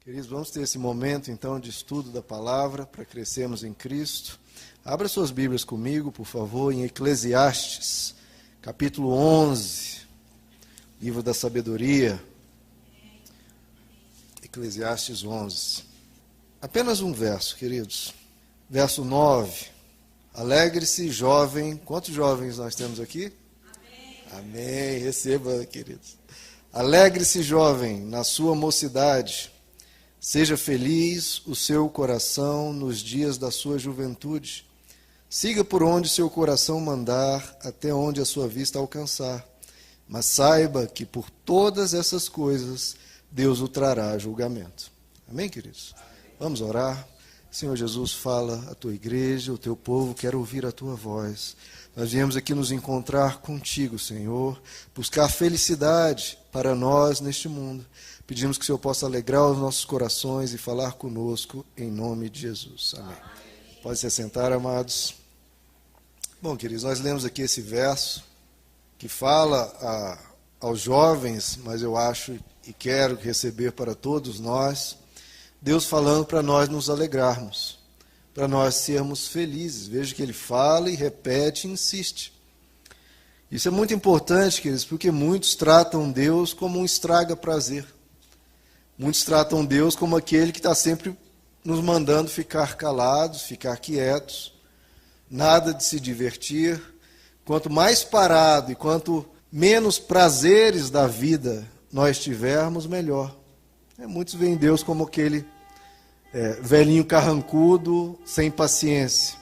Queridos, vamos ter esse momento, então, de estudo da palavra, para crescermos em Cristo. Abra suas Bíblias comigo, por favor, em Eclesiastes, capítulo 11, livro da sabedoria. Eclesiastes 11. Apenas um verso, queridos. Verso 9. Alegre-se, jovem. Quantos jovens nós temos aqui? Amém. Amém. Receba, queridos. Alegre-se, jovem, na sua mocidade. Seja feliz o seu coração nos dias da sua juventude. Siga por onde seu coração mandar, até onde a sua vista alcançar. Mas saiba que por todas essas coisas Deus o trará a julgamento. Amém, queridos? Amém. Vamos orar. Senhor Jesus, fala a tua igreja, o teu povo quer ouvir a tua voz. Nós viemos aqui nos encontrar contigo, Senhor, buscar felicidade para nós neste mundo. Pedimos que o Senhor possa alegrar os nossos corações e falar conosco em nome de Jesus. Amém. Pode se assentar, amados. Bom, queridos, nós lemos aqui esse verso que fala aos jovens, mas eu acho e quero receber para todos nós, Deus falando para nós nos alegrarmos, para nós sermos felizes. Veja que ele fala e repete e insiste. Isso é muito importante, queridos, porque muitos tratam Deus como um estraga-prazer. Muitos tratam Deus como aquele que está sempre nos mandando ficar calados, ficar quietos, nada de se divertir. Quanto mais parado e quanto menos prazeres da vida nós tivermos, melhor. Muitos veem Deus como aquele velhinho carrancudo, sem paciência.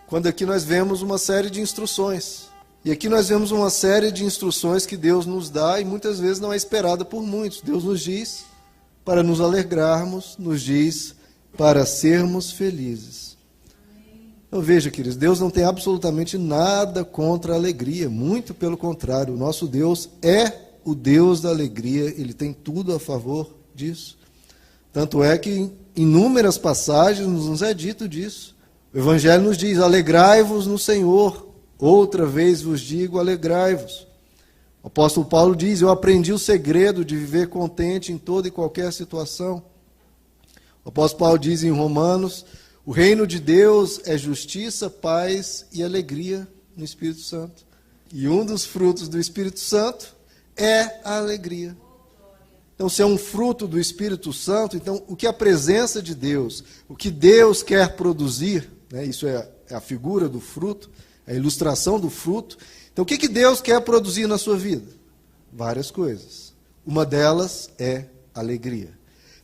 Quando aqui nós vemos uma série de instruções. E aqui nós vemos uma série de instruções que Deus nos dá e muitas vezes não é esperada por muitos. Deus nos diz para nos alegrarmos, nos diz para sermos felizes. Então veja, queridos, Deus não tem absolutamente nada contra a alegria, muito pelo contrário. O nosso Deus é o Deus da alegria, Ele tem tudo a favor disso. Tanto é que em inúmeras passagens nos é dito disso. O Evangelho nos diz, alegrai-vos no Senhor. Outra vez vos digo, alegrai-vos. O apóstolo Paulo diz, eu aprendi o segredo de viver contente em toda e qualquer situação. O apóstolo Paulo diz em Romanos, o reino de Deus é justiça, paz e alegria no Espírito Santo. E um dos frutos do Espírito Santo é a alegria. Então, se é um fruto do Espírito Santo, então o que a presença de Deus, o que Deus quer produzir, né, isso é a figura do fruto, a ilustração do fruto. Então, o que Deus quer produzir na sua vida? Várias coisas. Uma delas é alegria.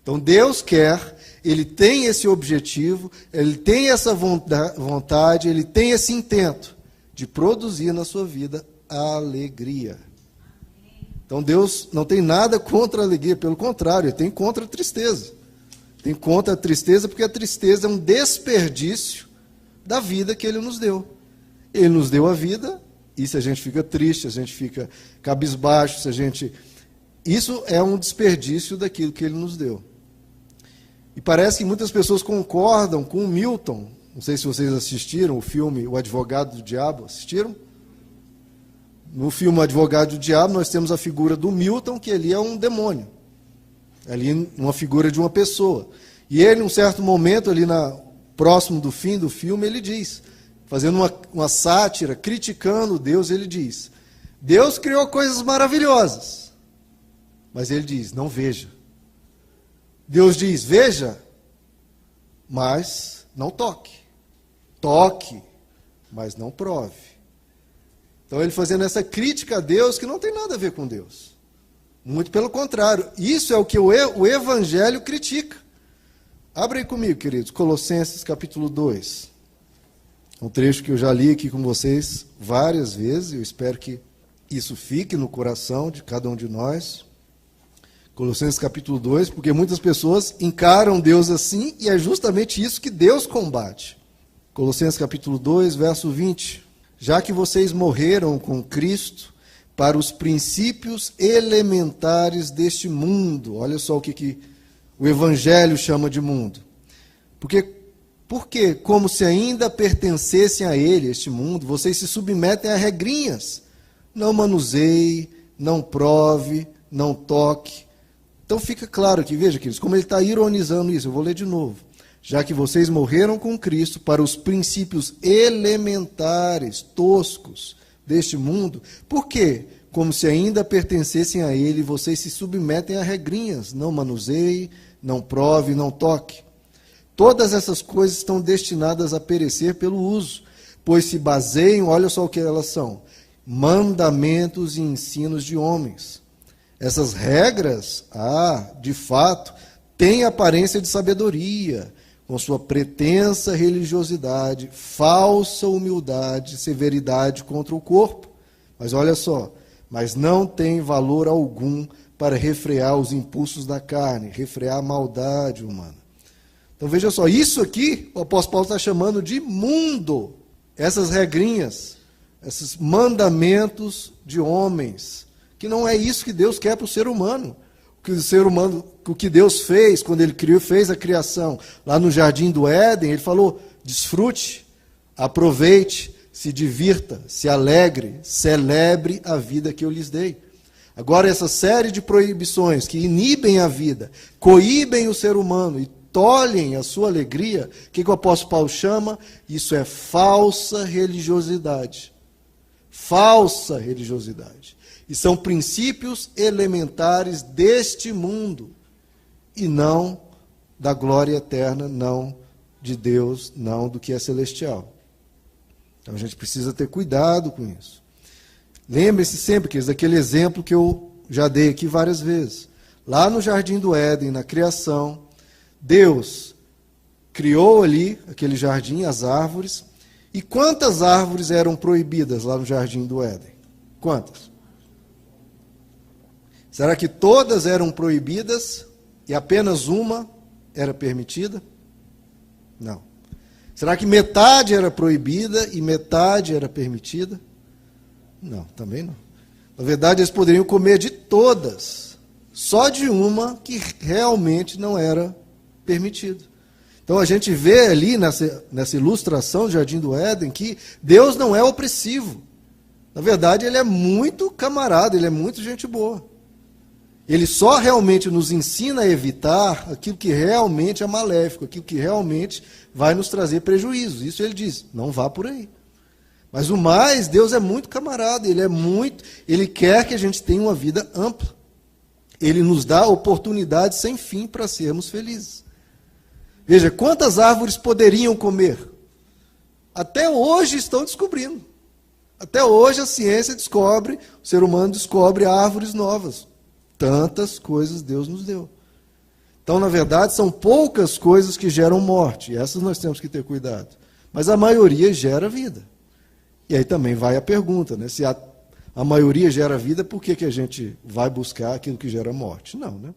Então, Deus quer, Ele tem esse objetivo, Ele tem essa vontade, Ele tem esse intento de produzir na sua vida alegria. Então, Deus não tem nada contra a alegria, pelo contrário, Ele tem contra a tristeza. Tem contra a tristeza porque a tristeza é um desperdício da vida que Ele nos deu. Ele nos deu a vida, e se a gente fica triste, se a gente fica cabisbaixo, isso é um desperdício daquilo que Ele nos deu. E parece que muitas pessoas concordam com o Milton. Não sei se vocês assistiram o filme O Advogado do Diabo. Assistiram? No filme O Advogado do Diabo, nós temos a figura do Milton, que ele é um demônio. Ali, uma figura de uma pessoa. E ele, em um certo momento, ali próximo do fim do filme, ele diz, fazendo uma sátira, criticando Deus, ele diz, Deus criou coisas maravilhosas. Mas ele diz, não veja. Deus diz, veja, mas não toque. Toque, mas não prove. Então ele fazendo essa crítica a Deus que não tem nada a ver com Deus. Muito pelo contrário. Isso é o que o Evangelho critica. Abre aí comigo, queridos, Colossenses capítulo 2. Um trecho que eu já li aqui com vocês várias vezes. Eu espero que isso fique no coração de cada um de nós. Colossenses capítulo 2, porque muitas pessoas encaram Deus assim, e é justamente isso que Deus combate. Colossenses capítulo 2, verso 20. Já que vocês morreram com Cristo para os princípios elementares deste mundo. Olha só o que o Evangelho chama de mundo. Porque, como se ainda pertencessem a ele, este mundo, vocês se submetem a regrinhas. Não manuseie, não prove, não toque. Então fica claro aqui, veja, queridos, como ele está ironizando isso. Eu vou ler de novo. Já que vocês morreram com Cristo para os princípios elementares, toscos deste mundo, por quê? Como se ainda pertencessem a ele, vocês se submetem a regrinhas. Não manuseie, não prove, não toque. Todas essas coisas estão destinadas a perecer pelo uso, pois se baseiam, olha só o que elas são, mandamentos e ensinos de homens. Essas regras, de fato, têm aparência de sabedoria, com sua pretensa religiosidade, falsa humildade, severidade contra o corpo. Mas olha só, mas não tem valor algum para refrear os impulsos da carne, refrear a maldade humana. Então veja só, isso aqui o apóstolo Paulo está chamando de mundo. Essas regrinhas, esses mandamentos de homens, que não é isso que Deus quer para o ser humano. O que Deus fez quando ele fez a criação lá no Jardim do Éden, ele falou, desfrute, aproveite, se divirta, se alegre, celebre a vida que eu lhes dei. Agora, essa série de proibições que inibem a vida, coíbem o ser humano e tolhem a sua alegria, o que o apóstolo Paulo chama? Isso é falsa religiosidade. Falsa religiosidade. E são princípios elementares deste mundo, e não da glória eterna, não de Deus, não do que é celestial. Então a gente precisa ter cuidado com isso. Lembre-se sempre, que daquele exemplo que eu já dei aqui várias vezes. Lá no Jardim do Éden, na criação, Deus criou ali aquele jardim, as árvores. E quantas árvores eram proibidas lá no Jardim do Éden? Quantas? Será que todas eram proibidas e apenas uma era permitida? Não. Será que metade era proibida e metade era permitida? Não, também não. Na verdade, eles poderiam comer de todas, só de uma que realmente não era permitida. Então a gente vê ali nessa ilustração do Jardim do Éden que Deus não é opressivo. Na verdade, ele é muito camarada, ele é muito gente boa. Ele só realmente nos ensina a evitar aquilo que realmente é maléfico, aquilo que realmente vai nos trazer prejuízo. Isso ele diz, não vá por aí. Mas o mais, Deus é muito camarada, ele quer que a gente tenha uma vida ampla. Ele nos dá oportunidades sem fim para sermos felizes. Veja, quantas árvores poderiam comer? Até hoje estão descobrindo. Até hoje a ciência descobre, o ser humano descobre árvores novas. Tantas coisas Deus nos deu. Então, na verdade, são poucas coisas que geram morte. E essas nós temos que ter cuidado. Mas a maioria gera vida. E aí também vai a pergunta, né? Se a maioria gera vida, por que a gente vai buscar aquilo que gera morte? Não, né?